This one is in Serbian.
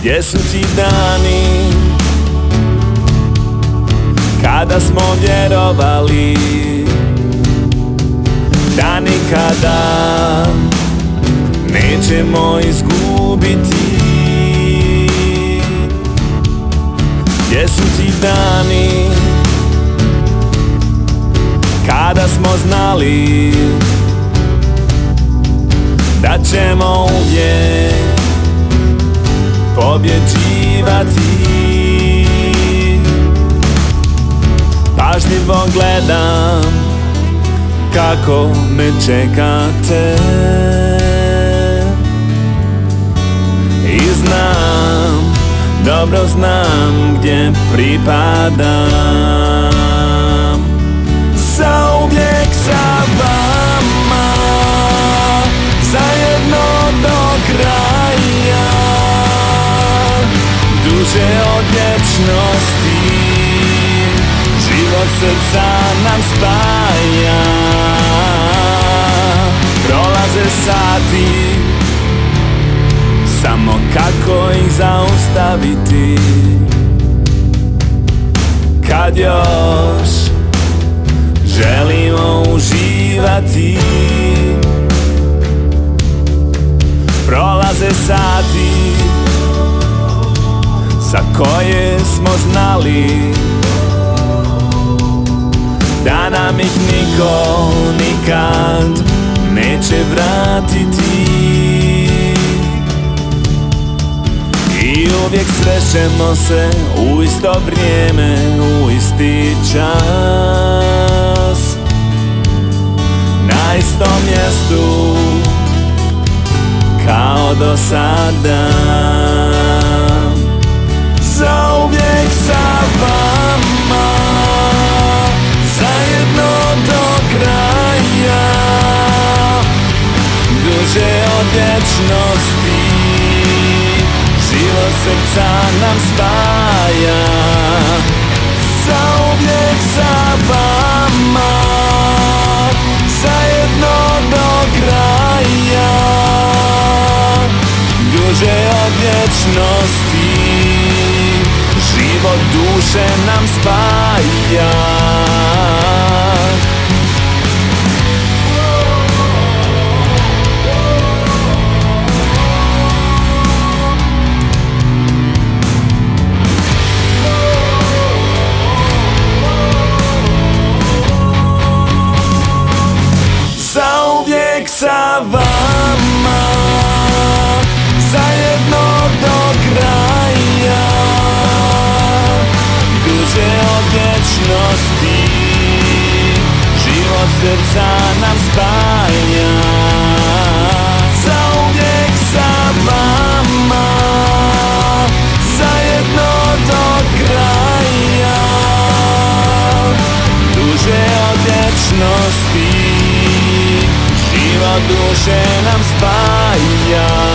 Gdje su ti dani kada smo vjerovali da nikada nećemo izgubiti? Gdje su ti dani kada smo znali da ćemo uvijek pobjeđivati? Pažljivo gledam kako me čekate i znam, dobro znam gdje pripadam. Zauvijek sa vama, zajedno do kraja, duže od vječnosti, život srca nam spaja. Prolaze sati, samo kako ih zaustaviti, kad još želimo uživati. Prolaze sati za koje smo znali da nam ih niko nikad neće vratiti. I uvijek srećemo se u isto vrijeme, u isti čas, na istom mjestu kao do sada. Zauvijek sa vama, zajedno do kraja, duže od vječnosti, život srca nam spaja. Zauvijek sa vama, zajedno do kraja, duže od vječnosti, život duše nam spaja. Zauvijek sa vama, zajedno do kraja, duže od vječnosti, život srca nam spaja. Zauvijek sa vama, zajedno do kraja, duže od vječnosti, život duše nam spaja.